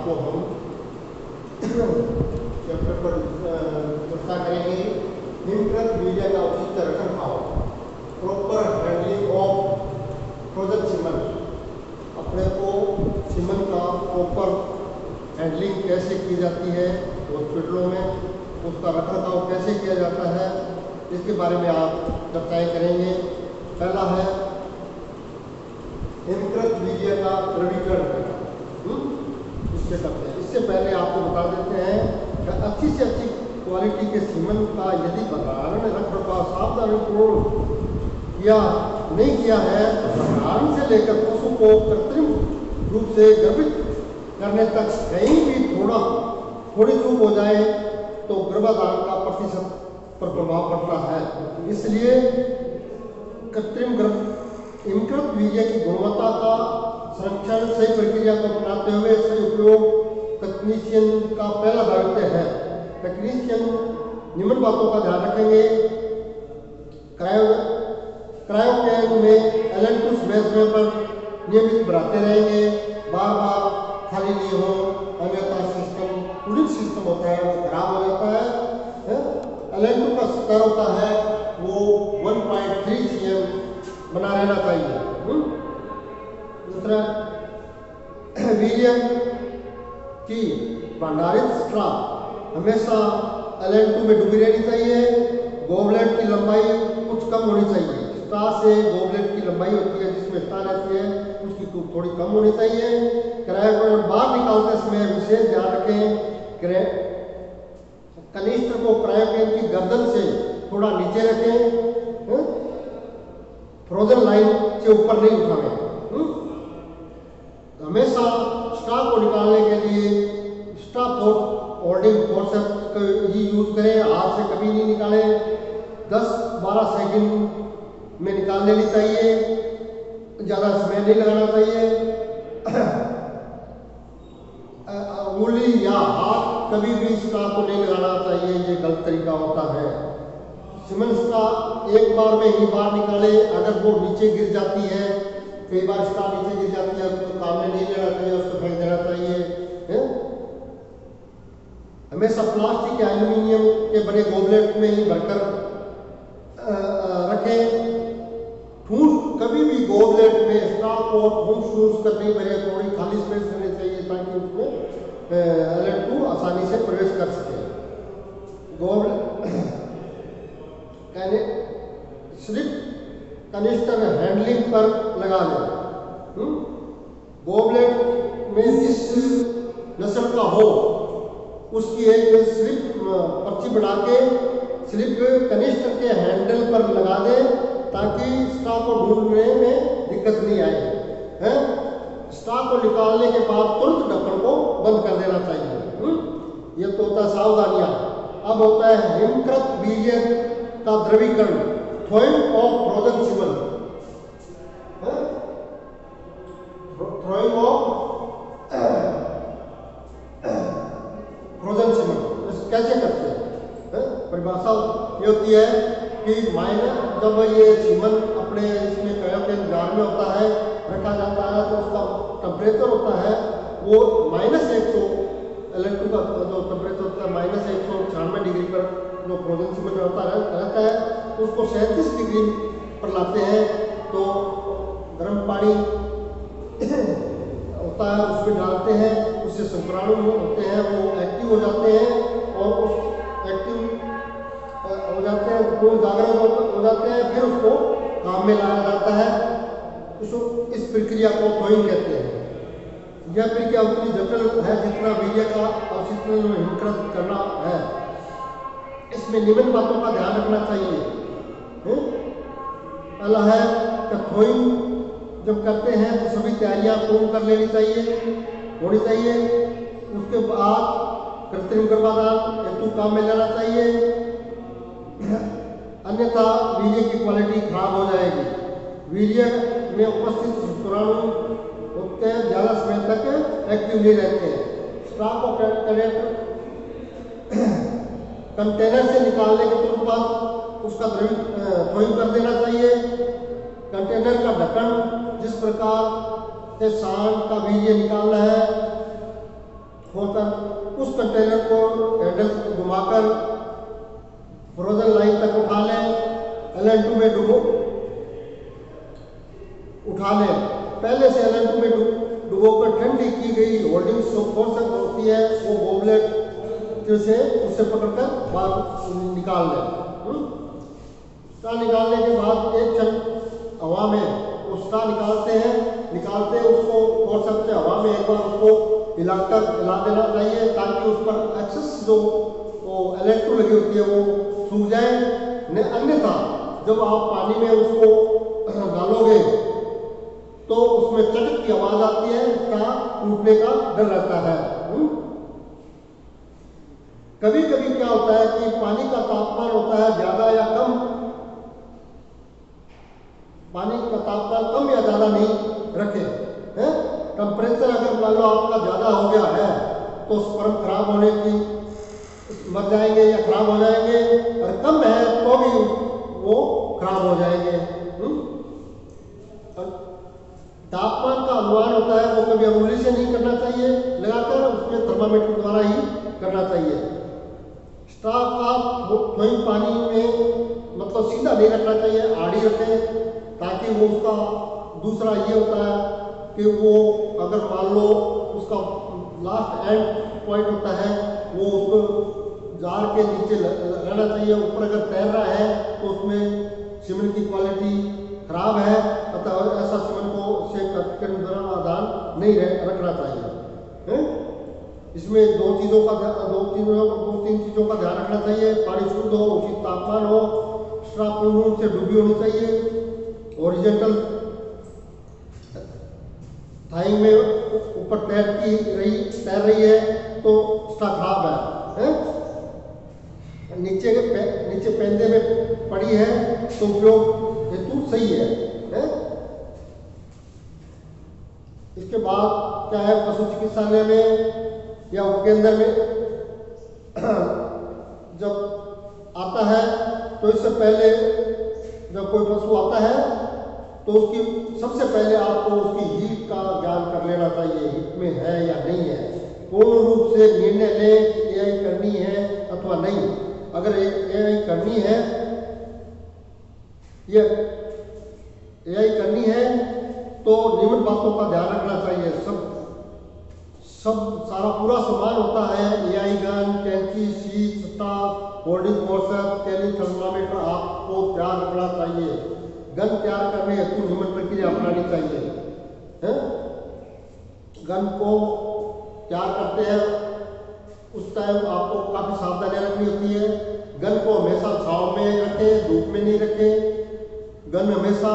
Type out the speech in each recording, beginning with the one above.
को हम चैप्टर पर चर्चा करेंगे। हिमकृत मीडिया का उचित रखरखाव, proper handling of frozen semen. अपने को सीमन का प्रॉपर हैंडलिंग कैसे की जाती है हॉस्पिटलों में, उसका रखरखाव कैसे किया जाता है, इसके बारे में आप चर्चाएँ करेंगे। पहला है हिमकृत मीडिया का द्रवीकरण, इससे करते हैं। इससे पहले आपको बता देते हैं कि अच्छी से अच्छी क्वालिटी के सीमन का यदि भंडारण रखरखाव सावधानीपूर्वक किया नहीं किया है तो भंडारण से लेकर पशु को कृत्रिम रूप से गर्भित करने तक कहीं भी थोड़ी चूक हो जाए तो गर्भाधान का प्रतिशत पर प्रभाव पड़ता है। इसलिए कृत्रिम हिमकृत वीर्य की गुणवत्ता का संरक्षण सही प्रक्रिया को अपनाते हुए सही उपयोग तकनीशियन का पहला दायित्व है। तकनीशियन निम्न बातों का ध्यान रखेंगे। क्रायोकैन में LN2 समय पर नियमित बढ़ाते रहेंगे, बार बार खाली नहीं हो, अन्यथा सिस्टम कूलिंग सिस्टम होता है वो खराब हो जाता है। LN2 का स्तर होता है वो 1.3 cm बना रहना चाहिए। दूसरा, वीर्य की भंडारित स्ट्रा हमेशा LN2 में डूबी रहनी चाहिए। गोबलेट की लंबाई कुछ कम होनी चाहिए। स्ट्रा से गोबलेट की लंबाई होती है जिसमें स्ट्रा रहती है उसकी थोड़ी कम होनी चाहिए। क्रायोकैन बाहर निकालते समय विशेष ध्यान रखें। कनिस्टर को क्रायोकैन की गर्दन से थोड़ा नीचे रखें, फ्रोजन लाइन से ऊपर नहीं उठाएं। हमेशा स्ट्रा को निकालने के लिए स्ट्रा होल्डिंग फोर्सेप्स ही यूज करें, हाथ से कभी नहीं निकालें। 10-12 सेकंड में निकाल लेनी चाहिए, ज़्यादा समय नहीं लगाना चाहिए। उंगली या हाथ कभी भी स्ट्रा को नहीं लगाना चाहिए, ये गलत तरीका होता है। सीमन स्ट्रा एक बार में ही बाहर निकाले। अगर वो नीचे गिर जाती है, कई बार स्ट्रा नीचे गिर जाती है तो काम में नहीं लेना चाहिए, उसको फेंक देना चाहिए। हमेशा प्लास्टिक या एल्यूमिनियम के बने गोबलेट में ही भरकर रखें। ठूस कभी भी गोबलेट में स्ट्रा को ठूस कर नहीं भरे, थोड़ी खाली स्पेस रहनी चाहिए ताकि उसमें LN2 आसानी से प्रवेश कर सके। स्लिप कनिस्टर हैंडलिंग पर लगा लें। गोबलेट में जिस नस्ल का हो उसकी एक स्लिप पर्ची बना के स्लिप कनिस्टर के हैंडल पर लगा दें ताकि स्ट्रा को ढूंढने में दिक्कत नहीं आए। स्ट्रा को निकालने के बाद तुरंत ढक्कन को बंद कर देना चाहिए। ये तो होता है सावधानियां। अब होता है हिमकृत वीर्य का द्रवीकरण, throwing off frozen semen. Throwing off frozen semen कैसे करते हैं? परिभाषा ये होती है कि जब ये सीमन अपने इसमें क्रायोकैन जार में होता है, रखा जाता है तो उसका टेम्परेचर होता है वो -100 LN2 का जो टेम्परेचर होता है -196 डिग्री पर जो फ्रोजन सीमन रहता है उसको 37 डिग्री पर लाते हैं तो गर्म पानी होता है उसमें डालते हैं, उससे शुक्राणु होते हैं वो एक्टिव हो जाते हैं और उस एक्टिव हो जाते हैं वो जागरण हो जाते हैं, फिर उसको काम में लाया जाता है। इस प्रक्रिया को थ्रोइंग कहते हैं। यह प्रक्रिया उतनी जटिल है जितना वीर्य का अवशिष्टन में हिमकृत करना है। इसमें निम्न बातों का ध्यान रखना चाहिए। पहला है कि थ्रोइंग जब करते हैं तो सभी तैयारियां पूर्ण कर लेनी होनी चाहिए। उसके बाद कृत्रिम गर्भाधान हेतु काम में लेना चाहिए, अन्यथा वीर्य की क्वालिटी खराब हो जाएगी। वीर्य में उपस्थित शुक्राणु होते हैं ज़्यादा समय तक एक्टिव नहीं रहते हैं। स्ट्रा को कंटेनर से निकालने के तुरंत बाद उसका थ्रोइंग कर देना चाहिए। कंटेनर का ढक्कन जिस प्रकार से सांड का वीर्य निकालना है खोलकर उस कंटेनर को हैंडल घुमाकर फ्रोजन लाइन तक उठा लें, LN2 में उठा लें। पहले से LN2 में डुबोकर ठंडी की गई होल्डिंग फोर्स होती है, वो बोबलेट से उससे पकड़कर बाहर निकाल लें। स्ट्रा निकालने के बाद एक क्षण हवा में वो स्ट्रा निकालते उसको फोर्स से हवा में एक बार उसको हिला देना चाहिए, ताकि उस पर एक्सेस जो वो LN2 लगी होती है वो सूख जाए। अन्यथा जब आप पानी में उसको डालोगे तो उसमें चटक की आवाज आती है, स्ट्रा टूटने का डर रहता है। कभी कभी क्या होता है कि पानी का तापमान होता है ज्यादा या कम, पानी का तापमान कम या ज्यादा नहीं रखें, है? टेम्परेचर अगर मान लो आपका ज्यादा हो गया है तो स्पर्म खराब होने की मर जाएंगे या खराब हो जाएंगे, और कम है तो भी वो खराब हो जाएंगे। तापमान का अनुमान होता है वो कभी अंगुली से नहीं करना चाहिए लगाकर, उसमें थर्मामीटर द्वारा ही करना चाहिए। स्ट्रा का थोड़ी पानी में मतलब सीधा नहीं रखना चाहिए, आड़ी रखें, ताकि वो उसका दूसरा ये होता है कि वो अगर मान लो उसका लास्ट एंड पॉइंट होता है वो उसको जार के नीचे रहना चाहिए। ऊपर अगर तैर रहा है तो उसमें सीमेंट की क्वालिटी खराब है, अतः ऐसा सीमेंट को के आदान नहीं रखना चाहिए। इसमें दो तीन चीज़ों का ध्यान रखना चाहिए। पानी शुद्ध हो, उचित तापमान हो, स्ट्रा पूर्ण रूप से डूबी होनी चाहिए, हॉरिजॉन्टल थाइंग में ऊपर तैर रही है तो स्ट्रा खराब है? नीचे पेंदे में पड़ी है तो उपयोग हेतु सही है? इसके बाद क्या है, पशु चिकित्सालय में या उपकेंद्र में जब आता है तो इससे पहले जब कोई पशु आता है तो उसकी सबसे पहले आपको उसकी हीट का ज्ञान कर लेना चाहिए, हीट में है या नहीं है। पूर्ण रूप से निर्णय लें कि AI करनी है अथवा नहीं। अगर AI करनी है, ये AI करनी है तो निम्न बातों का ध्यान रखना चाहिए। सब सारा पूरा सामान होता है, AI गन, कैंची, शीट, स्टाफ, होल्डिंग फोर्सेप्स, कैली, थर्मामीटर आपको तैयार रखना चाहिए। गन तैयार करने हेतु निम्न प्रक्रिया अपनानी चाहिए, है? गन को तैयार करते हैं उस टाइम आपको काफी सावधानियां रखनी होती है। गन को हमेशा छांव में रखें, धूप में नहीं रखें। गन हमेशा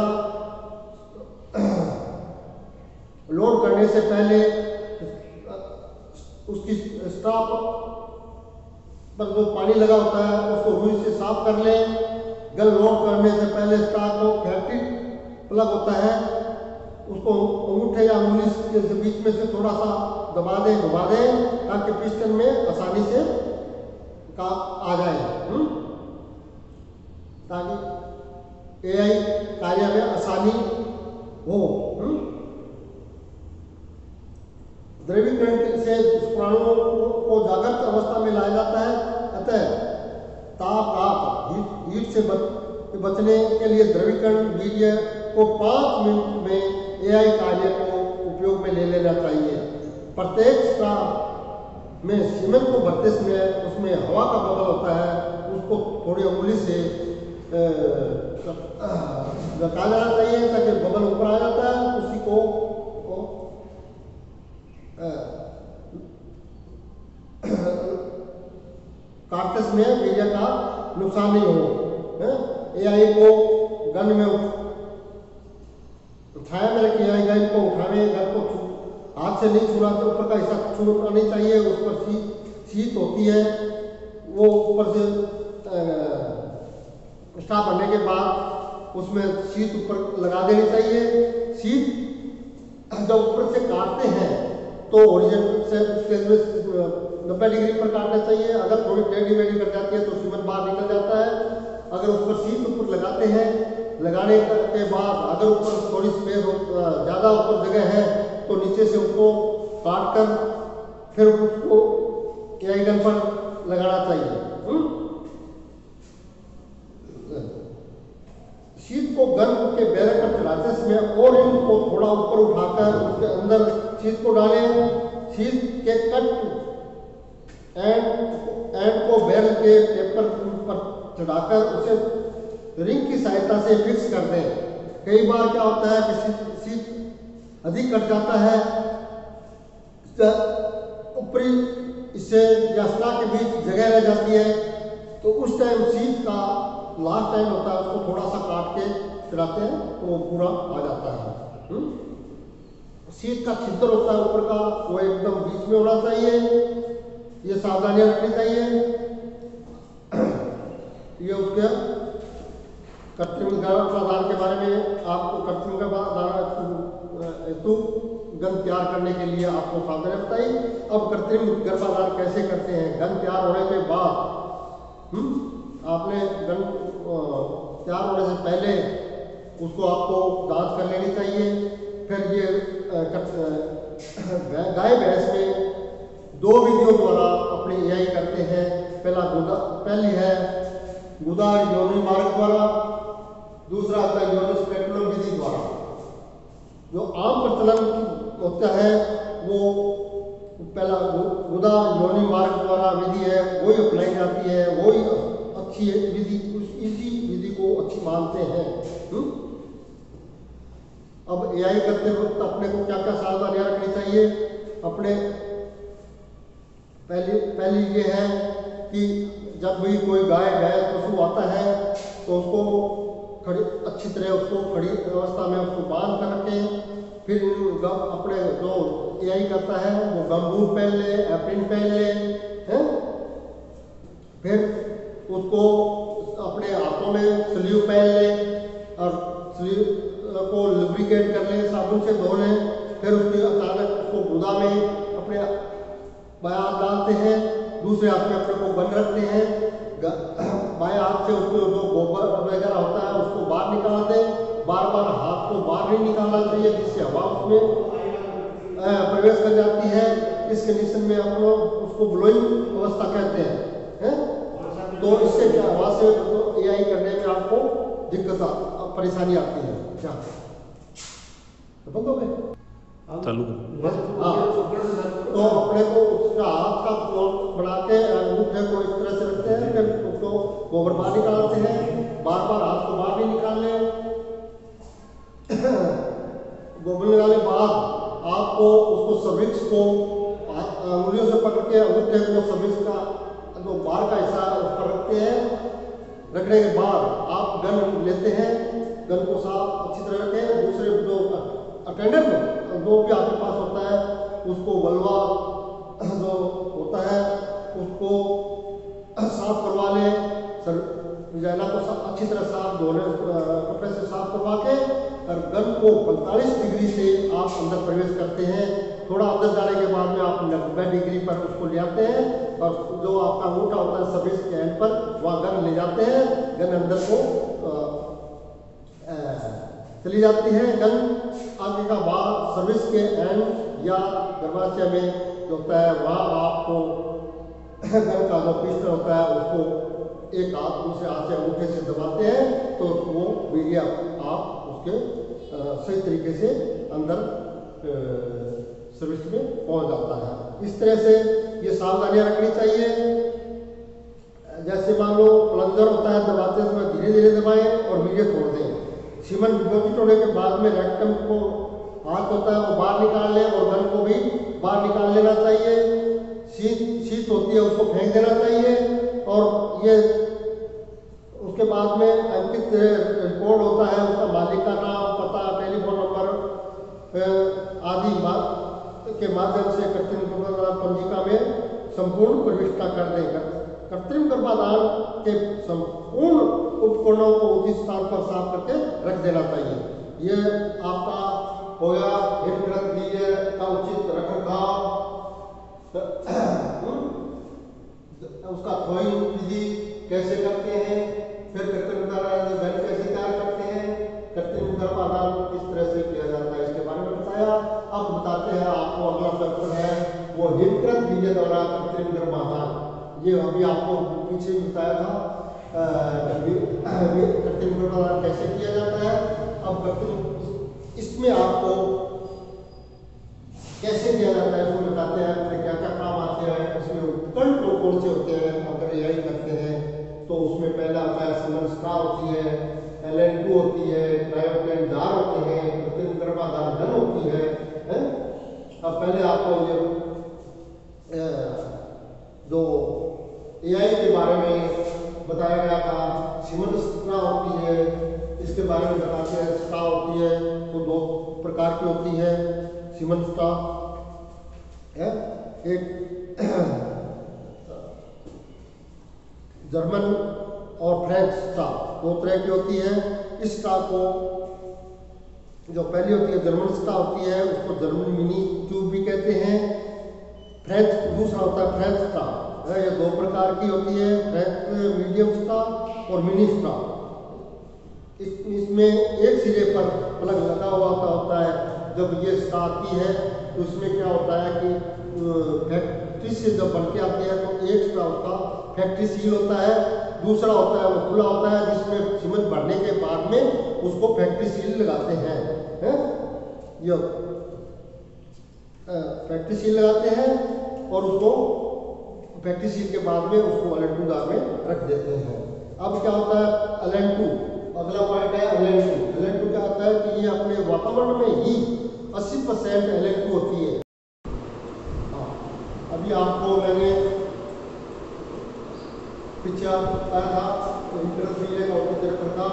लोड करने से पहले उसकी स्टॉप पर जो पानी लगा होता है उसको रुई से साफ कर लें। गन लोड करने से पहले स्टॉप को फैक्ट्री प्लग होता है उसको अंगूठे या उंगली के बीच में से थोड़ा सा दबा दें, घुमा दें, ताकि पिस्टन में आसानी से काम आ जाए, ताकि AI कार्य में आसानी हो। द्रवीकरण से प्राणुओं को जागृत अवस्था में लाया जाता है, अतः हीट से बचने के लिए द्रवीकरण वीर्य को 5 मिनट में AI कार्य को उपयोग में ले लेना चाहिए। प्रत्येक स्ट्रा में सीमेंट को भरते समय उसमें हवा का बबल होता है, उसको थोड़ी उंगली से रखा जाना चाहिए ताकि बबल ऊपर आ जाता है, उसी को कार्टेज में वीर्य का नुकसान नहीं हो। AI को गन में उठाया में रखिए, AI गन को उठाने गन को हाथ से नहीं छूना, तो ऊपर का हिस्सा छूना नहीं चाहिए। उस पर शीत होती है, वो ऊपर से स्टाफ भरने के बाद उसमें शीत ऊपर लगा देनी चाहिए। शीत जब ऊपर से काटते हैं तो ओरिजिनल से 90 डिग्री पर काटना चाहिए। अगर थोड़ी टेढ़ी मेढ़ी कर जाती है तो सीमेंट बाहर निकल जाता है। अगर उस पर शीत ऊपर लगाते हैं, लगाने के बाद अगर ऊपर थोड़ी स्पेस ज़्यादा ऊपर जगह है तो नीचे से उसको काट कर फिर उसको एआई गन पर लगाना चाहिए। शीट को गन के बैरक पर चढ़ाते समय और इनको थोड़ा ऊपर उठाकर उसके अंदर शीट को डालें। शीट के कट एंड को बैरल के पेपर पर चढ़ाकर उसे रिंग की सहायता से फिक्स कर दें। कई बार क्या होता है कि शीट अधिक कट जाता है, ऊपरी इससे या स्टॉक के बीच जगह रह जाती है, तो उस टाइम शीट का लास्ट टाइम होता है उसको थोड़ा सा काट के चलाते हैं तो वो पूरा आ जाता है। शीट का छिद्र होता है ऊपर का, वो एकदम बीच में होना चाहिए। ये सावधानियां रखनी चाहिए। ये उसके कृत्रिम गर्भाधान के बारे में आपको कृत्रिम गर्भाधान हेतु गन तैयार करने के लिए आपको सावधानी बताई। अब कृत्रिम गर्भाधान कैसे करते हैं? गन तैयार होने के बाद आपने गन तैयार होने से पहले उसको आपको जांच कर लेनी चाहिए। फिर ये गाय भैंस में 2 विधियों द्वारा अपनी एआई करते हैं। पहली है गुदा योनि मार्ग द्वारा, दूसरा आता है योनि स्पेकुलम विधि द्वारा। जो आम प्रचलन होता है वो पहला गुदा योनि मार्ग द्वारा विधि है, वही अपनाई जाती है, वही अच्छी विधि, इसी विधि को अच्छी मानते हैं। अब एआई करते वक्त अपने को क्या क्या सावधानियां रखनी चाहिए? अपने पहली ये है कि जब भी कोई गाय भैंस पशु आता है तो उसको खड़ी अच्छी तरह उसको खड़ी अवस्था में उसको बांध कर रखें। फिर अपने जो एआई करता है वो गमबूट पहन ले, एप्रिन पहन ले, हैं? फिर उसको अपने हाथों में स्लीव पहन ले और स्लीव को लुब्रिकेट कर ले, साबुन से धो ले। फिर उसके अचानक उसको गुदा में अपने बाएं हाथ डालते हैं, दूसरे हाथ में अपने को बंद रखते हैं। बाएं हाथ से उसको जो गोबर वगैरह होता है उसको बाहर निकाल दें। बार बार हाथ को बाहर नहीं निकालना चाहिए जिससे हवा उसमें प्रवेश कर जाती है। इस कंडीशन में हम लोग उसको ब्लोइंग अवस्था कहते हैं। तो इससे क्या हवा से एआई करने में आपको दिक्कत परेशानी आती है। क्या बंद हो गए? चालू। तो अपने को उसका हाथ का बढ़ा के अंगूठे को इस तरह से रखते हैं, फिर उसको गोबर बाहर निकालते हैं। बार बार हाथ को बाहर नहीं निकालने। गोबर निकालने के बाद आपको उसको सर्विक्स को उंगलियों से पकड़ के अंगूठे को सर्विक्स का जो बाहर का हिस्सा उस पर रखते हैं। रखने के बाद आप गन लेते हैं, गन को साफ अच्छी तरह रखें। दूसरे जो अटेंडेंट जो भी आपके पास होता है उसको वल्वा जो होता है उसको साफ करवा लें। वजाइना को अच्छी तरह साफ धोने कपड़े से साफ करवा के और गन को 45 डिग्री से आप अंदर प्रवेश करते हैं। थोड़ा अंदर जाने के बाद में आप 90 डिग्री पर उसको ले आते हैं और जो आपका अंगूठा होता है सर्विस के एंड पर वहाँ गन ले जाते हैं। गन अंदर को चली जाती है। गन आगे का भाग सर्विस के एंड या गर्भाशय में जो होता है वहाँ आपको गन का जो पिस्टन होता है उसको एक हाथ दूसरे हाथ से अंगूठे से दबाते हैं तो वो वीडियो आप उसके सही तरीके से अंदर सर्विस में पहुंच जाता है। इस तरह से ये सावधानियां रखनी चाहिए। जैसे मान लो प्लंजर होता है, दबाते समय धीरे धीरे दबाएं और वीडियो छोड़ दें। सीमन डिपॉजिट होने के बाद में रेक्टम को हाथ होता है वो बाहर निकाल लें और गन को भी बाहर निकाल लेना चाहिए। शीत होती है उसको फेंक देना चाहिए और ये उसके बाद में अंकित रिकॉर्ड होता है, उसका मालिक का नाम, पता, टेलीफोन नंबर आदि के माध्यम से कृत्रिम गर्भाधान पंजिका में संपूर्ण प्रविष्टता कर देगा। कृत्रिम गर्भाधान के संपूर्ण उपकरणों को उचित स्थान पर साफ करके रख देना चाहिए। ये आपका हो गया हिप ग्रंथि का उचित रखरखाव, उसका थ्रोइंग विधि कैसे करते हैं, फिर कृत्रिम गर्भाधान कैसे तैयार करते हैं, कृत्रिम गर्भाधान किस तरह से किया जाता है इसके बारे में बताया। अब बताते हैं आपको अगला पेपर है वो विकृत बीज द्वारा कृत्रिम गर्भाधान, ये अभी आपको पीछे भी बताया था कृत्रिम गर्भाधान कैसे किया जाता है। अब कृत्रिम इसमें आपको कैसे किया जाता है उसमें बताते हैं, उसमें क्या क्या काम आते हैं, उसमें उपकरण कौन से होते हैं। अगर यही करते हैं तो उसमें पहला आता है सीमेंस स्ट्रा होती है, LN2 होती है, क्रायोप्लेन जार होते हैं, कृत्रिम गर्भाधान गन होती है। अब पहले आपको ये जो AI के बारे में बताया गया था, सीमेंस स्ट्रा होती है, इसके बारे में बताते हैं। स्ट्रा होती है वो दो प्रकार की होती है। सीमेंस स्ट्रा है एक जर्मन और फ्रेंच स्ट्रा, दो तरह की होती है। इस स्ट्रा को जो पहली होती है जर्मन स्ट्रा होती है, उसको जर्मन मिनी ट्यूब भी कहते हैं। फ्रेंच दूसरा होता है फ्रेंच स्ट्रा, ये दो प्रकार की होती है, फ्रेंच मीडियम स्ट्रा और मिनी स्ट्रा। इसमें एक सिरे पर प्लग लगा हुआ होता है। जब ये स्ट्रा आती है तो इसमें क्या होता है कि फैक्ट्री से जब बन के आती है तो एक स्ट्रा उसका फैक्ट्री सील होता है, दूसरा होता है वो खुला होता है जिसमें सीमेंट भरने के बाद में उसको फैक्ट्री सील लगाते हैं। ये फैक्ट्री सील लगाते हैं और उसको फैक्ट्री सील के बाद में उसको LN2 जार में रख देते हैं। अब क्या होता है LN2, अगला पॉइंट है LN2। LN2 क्या होता है कि ये अपने वातावरण में ही 80% LN2 होती है। अभी आपको मैंने पीछे बताया था इंटरफील का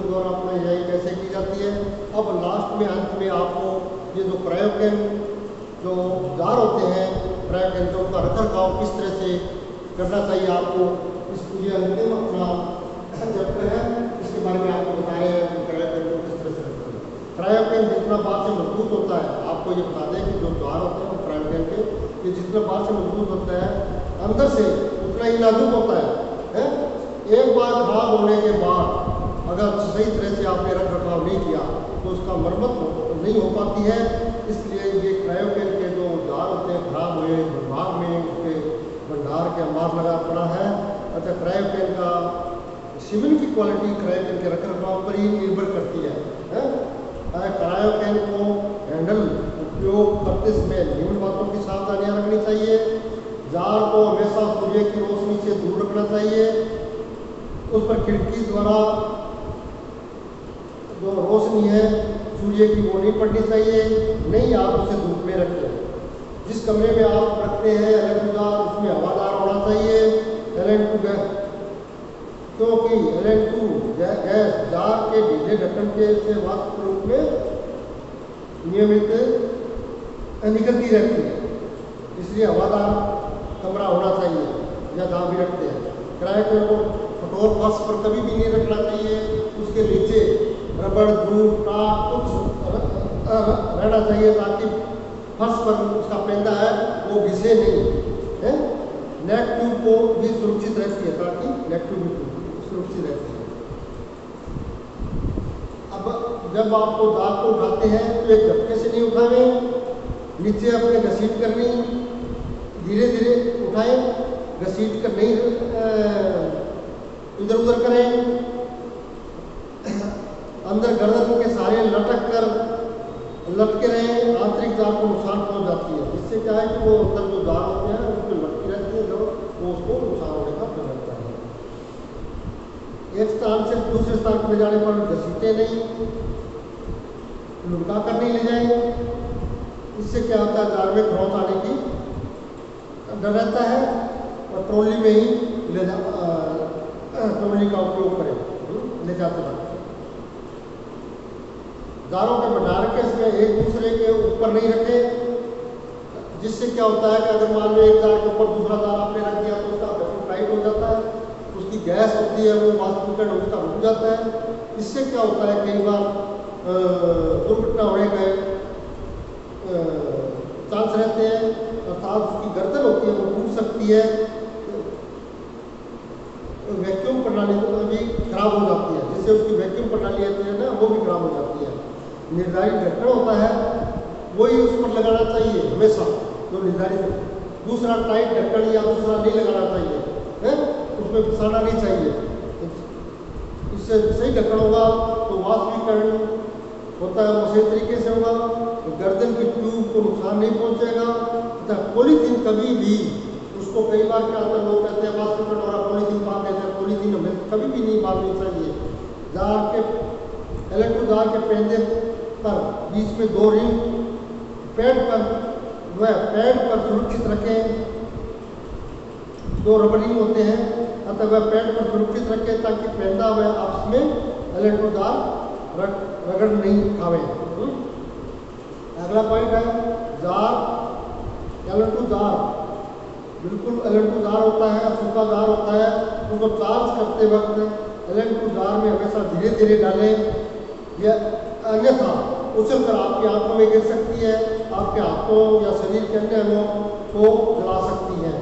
द्वारा अपना यही कैसे की जाती है। अब लास्ट में अंत में आपको ये जो क्रायोकेन जो जार होते हैं, क्रायोकेन जो उनका रखरखाव किस तरह से करना चाहिए आपको, इस ये अंतिम अपना चैप्टर है, इसके बारे में आपको बता रहे हैं कि क्रायोकेन को किस तरह से रखते हैं। क्रायोकेन जितना बाहर से मजबूत होता है, आपको ये बता दें कि जो द्वार होते हैं क्रायोकेन के, ये जितना बाहर से मजबूत होता है अंदर से उतना ही नाजुक होता है। एक बार खराब होने के बाद अगर सही तरह से आपने रख रखाव नहीं किया तो उसका मरम्मत नहीं हो पाती है। इसलिए ये क्रायोकेन के जो जार होते हैं खराब हुए विभाग में उसके भंडार के अंबार लगा पड़ा है। अच्छा, क्रायोकेन का सीमेंट की क्वालिटी क्रायोकेन के रख रखाव पर ही निर्भर करती है। क्रायोकेन को हैंडल उपयोग करते समय निम्न बातों की सावधानियां रखनी चाहिए। जार को हमेशा सूर्य की रोशनी से दूर रखना चाहिए। उस पर खिड़की द्वारा जो रोशनी है सूर्य की वो नहीं पड़नी चाहिए, नहीं आप उसे धूप में रखें। जिस कमरे में आप रखते हैं LN2 जार उसमें हवादार होना चाहिए। LN2 गैस, क्योंकि LN2 गैस जार के ढीले ढक्कन के से वास्तविक रूप में नियमित निकलती रहती है, इसलिए हवादार कमरा होना चाहिए या जहाँ भी रखते हैं। क्रायोकेन को कठोर फर्श पर कभी भी नहीं रखना चाहिए। उसके नीचे रबड़ जूट का कुछ रहना चाहिए ताकि फर्श पर उसका पेंदा है वो घिसे नहीं है। नेक ट्यूब को भी सुरक्षित रहती है ताकि नेक ट्यूब भी सुरक्षित रहती है। अब जब आपको दांत को उठाते हैं तो एक झटके से नहीं उठाने, नीचे अपने घसीट करनी, धीरे धीरे उठाएं, घसीट कर नहीं इधर उधर करें। अंदर गर्दन के सारे लटके रहें, आंतरिक दांत को नुकसान पहुंच जाती है। इससे क्या है कि वो अंदर जो दांत होते हैं उसमें लटकी रहती है, जब वो उसको नुकसान होने का डर रहता है। एक स्थान से दूसरे स्थान पर ले जाने पर घसीटे नहीं, लुढ़का कर नहीं ले जाएं। इससे क्या होता है जार में खरोंच आने की डर रहता है और ट्रॉली में ही ट्रॉली का उपयोग करें ले जाते वक्त। दारों के भंडार के इसमें एक दूसरे के ऊपर नहीं रखें, जिससे क्या होता है कि अगर मान लो एक दार के ऊपर दूसरा दार आपने रख दिया तो उसका गठन टाइट हो जाता है, उसकी गैस होती है वो वाष्पीकरण उसका रुक जाता है। इससे क्या होता है कई बार दुर्घटना होने के चांस रहते हैं, अर्थात उसकी गर्दन होती है वो टूट सकती है। वैक्यूम प्रणाली भी खराब हो जाती है, जिससे उसकी वैक्यूम प्रणाली है ना वो भी खराब हो जाती है। निर्धारित ढक्कन होता है वही उस पर लगाना चाहिए हमेशा, जो निर्धारित है। दूसरा टाइट ढक्कन या दूसरा नहीं लगाना चाहिए है, उसमें फंसाना नहीं चाहिए। इससे सही ढक्कन होगा तो वाष्पीकरण होता है वो सही तरीके से होगा, तो गर्दन की ट्यूब को नुकसान नहीं पहुंचेगा। तथा पॉलीथीन कभी भी उसको, कई बार क्या होता है लोग कहते हैं वाष्पीकरण हो रहा पॉलीथीन बांध देते हैं, पॉलीथीन हमें कभी भी नहीं बांधनी चाहिए। जार के इलेक्ट्रो जार के पेंदे पर बीच में 2 रिंग पैड पर सुरक्षित रखें। 2 रबर रिंग होते हैं, अतः वह पैड पर सुरक्षित रखें ताकि पेंदा व आपस में इलेक्ट्रो जार रगड़ नहीं खावे। अगला पॉइंट है जार, इलेक्ट्रो जार बिल्कुल इलेक्ट्रो जार होता है, सूखा जार होता है, उसको चार्ज करते वक्त इलेक्ट्रो जार में हमेशा धीरे धीरे डालें, यह अन्यथा उछल कर आपकी आंखों में गिर सकती है, आपके हाथों या शरीर के अन्य अंगों को जला सकती है।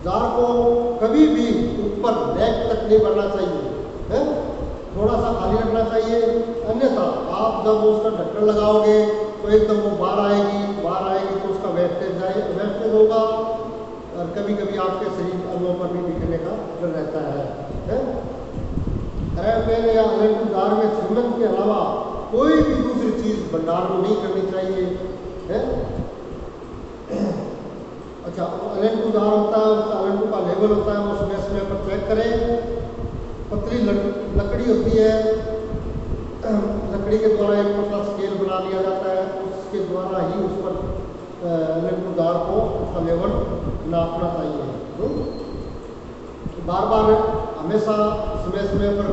जार को कभी भी ऊपर नेक तक नहीं बढ़ना चाहिए है, थोड़ा सा खाली रखना चाहिए, अन्यथा आप जब उसका ढक्कन लगाओगे तो एकदम वो बाहर आएगी तो उसका वेस्टेज होगा और कभी कभी आपके शरीर अंगों पर भी निकलने का डर रहता है। एयरपेन या इलेक्ट्रो जार में सीमेंट के अलावा कोई भी दूसरी चीज भंडार में नहीं करनी चाहिए है। अच्छा, इलेक्ट्रो जार होता है, उसका इलेक्ट्रो का लेवल होता है, वो समय पर चेक करें। पतली लकड़ी होती है, लकड़ी के द्वारा एक पतला स्केल बना लिया जाता है, उसके द्वारा ही उस पर इलेक्ट्रो जार को उसका लेवल नापना चाहिए। बार बार हमेशा समय पर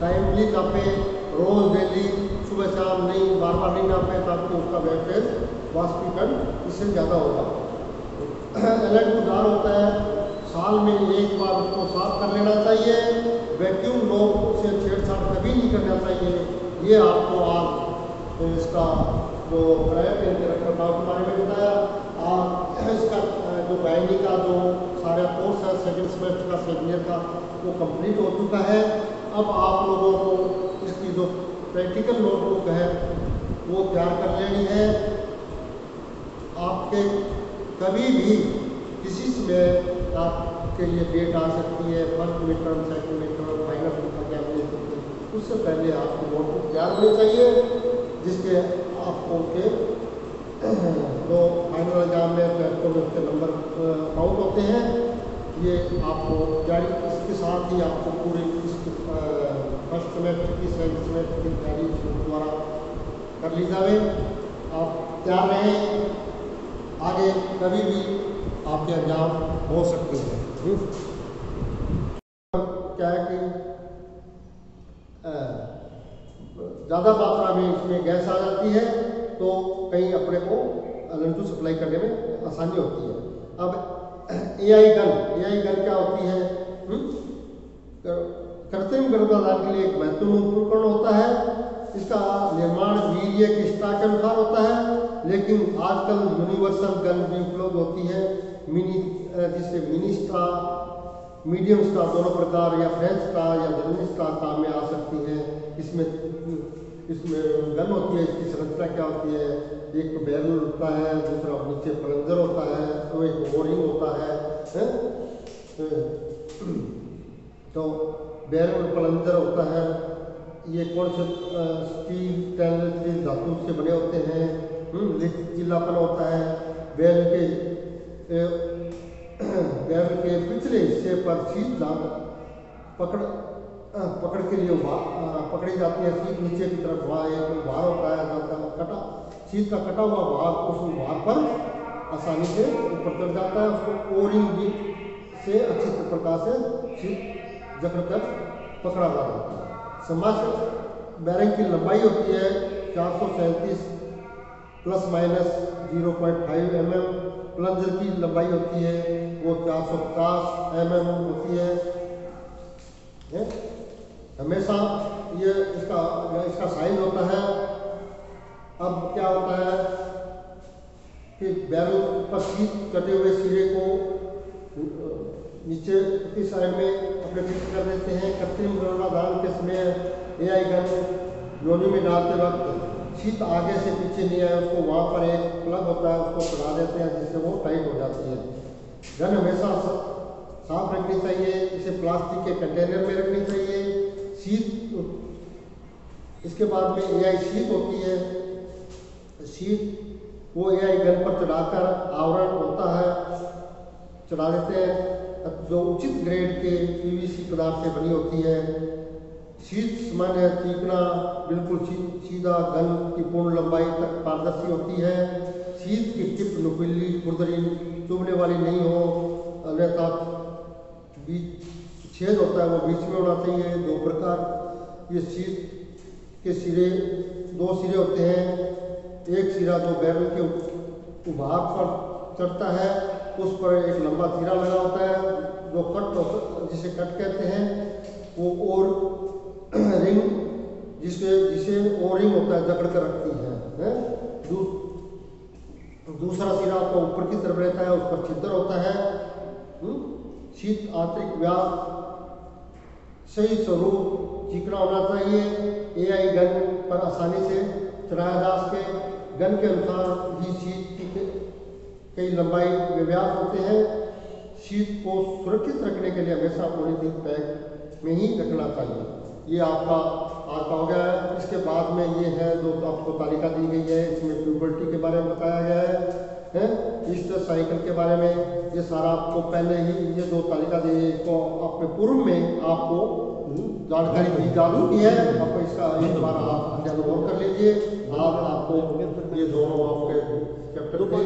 टाइमली नापें, रोज डेली सुबह शाम नहीं, बार बार नहीं नापें ताकि उसका वेस्टेज वाष्पीकरण इससे ज़्यादा होगा। इलेक्ट्रो जार होता है, साल में एक बार उसको साफ कर लेना चाहिए, वैक्यूम नॉब से छेड़छाड़ कभी नहीं करना चाहिए। ये आपको आज इसका जो रखरखाव के बारे में बताया, और इसका जो गायनी का जो सारा कोर्स है सेकंड सेमेस्टर का, सेकंड ईयर का, वो कंप्लीट हो चुका है। अब आप लोगों को इसकी जो प्रैक्टिकल नोटबुक है वो तैयार कर लेनी है। आपके कभी भी किसी समय आपके लिए डेट आ सकती है, first mid term, second mid term, final exam ले सकते हैं, उससे पहले आपकी नोटबुक तैयार होनी चाहिए, जिसके आपको के जो फाइनल एग्जाम में प्लेटफॉर्म उसके नंबर काउंट होते हैं। ये आपको जारी, इसके साथ ही आपको पूरे फर्स्ट सेमेस्टर की, सेकंड सेमेस्टर की तैयारी द्वारा कर ली जाए। आप तैयार रहें, आगे कभी भी आपके एग्जाम हो सकते हैं। क्या है कि ज़्यादा मात्रा में इसमें गैस आ जाती है तो कहीं अपने को इलेक्ट्रिसिटी सप्लाई करने में आसानी होती है। अब एआई गन क्या होती है? कृत्रिम गर्भाधान के लिए एक महत्वपूर्ण उपकरण होता है। इसका निर्माण वीर्य की स्टाक के अनुसार होता है, लेकिन आजकल यूनिवर्सल गन भी उपलब्ध होती है, जिससे मिनी स्टार, मीडियम स्टार दोनों प्रकार, या फ्रेंच स्टार या जर्मनी स्टार काम में आ सकती है। इसमें गन होती है, इसकी संरचना क्या होती है? एक तो बैरल होता है, दूसरा नीचे प्लंजर होता है, तो एक ओरिंग होता है? तो बैरल और प्लंजर होता है, ये कौन से स्टील, स्टेनलेस स्टील धातु से बने होते हैं। लचीलापन होता है। बैरल के पिछले हिस्से पर शीट पकड़ के लिए पकड़ी जाती है। शीट नीचे की तरफ भार होता है, शीट का कटा हुआ भाग उस भाग पर आसानी से ऊपर चढ़ जाता है। उसको ओरिंग बीट से अच्छी प्रकार से शीट जकड़ कर पकड़ा जाता है। समाश्रित बैरिंग की लंबाई होती है 437 प्लस माइनस 0.5 mm। प्लंजर की लंबाई होती है वो 450 mm होती है। हमेशा ये इसका साइज होता है। अब क्या होता है कि बैरल पर शीट कटे हुए सिरे को नीचे की साइड में अपने फिक्स कर देते हैं। कृत्रिम गर्भाधान के समय एआई गन योनि में डालते वक्त शीत आगे से पीछे नहीं आए उसको वहाँ पर एक प्लग होता है उसको चढ़ा देते हैं जिससे वो टाइट हो जाती है। गन हमेशा साफ रखनी चाहिए, इसे प्लास्टिक के कंटेनर में रखनी चाहिए। शीत इसके बाद में एआई शीत होती है। शीत वो एआई गन पर चढ़ाकर आवरण होता है चढ़ा देते हैं जो उचित ग्रेड के पीवीसी पदार्थ से बनी होती है। शीत सामान्य चिकना बिल्कुल सीधा गन की पूर्ण लंबाई तक पारदर्शी होती है। शीत की टिप नुकीली खुरदरी चुभने वाली नहीं हो, अन्यथा बीच छेद होता है वो बीच में होना चाहिए। दो प्रकार ये शीत के सिरे, दो सिरे होते हैं। एक सिरा जो बैरल के उभार पर चढ़ता है उस पर एक लंबा सिरा लगा होता है जो कट जिसे कट कहते हैं। वो और रिंग जिसे ओ रिंग होता है जकड़ कर रखती है। दूसरा सिरा आपका ऊपर की तरफ रहता है उस पर छिद्र होता है। शीत आंतरिक व्यास सही स्वरूप चिकना होना चाहिए। एआई गन पर आसानी से चढ़ाया जा सके। गन के अनुसार ही शीत की कई लंबाई व व्यास होते हैं। शीत को सुरक्षित रखने के लिए हमेशा पॉलीथीन बैग में ही रखना चाहिए। ये आपका आज का हो गया है। इसके बाद में ये है जो आपको तालिका दी गई है, इसमें प्यूबर्टी के बारे में बताया गया है इस साइकिल के बारे में। ये सारा आपको पहले ही ये जो तालिका दी है इसको अपने पूर्व में आपको जानकारी दी जा चुकी है। आपको इसका एक बार आप अनुभव कर लीजिए। आप आपको ये दोनों आपके चैप्टर का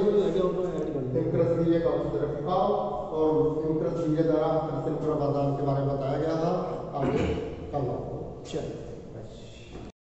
रखिकाव और द्वारा के बारे में बताया गया था। आगे कल आपको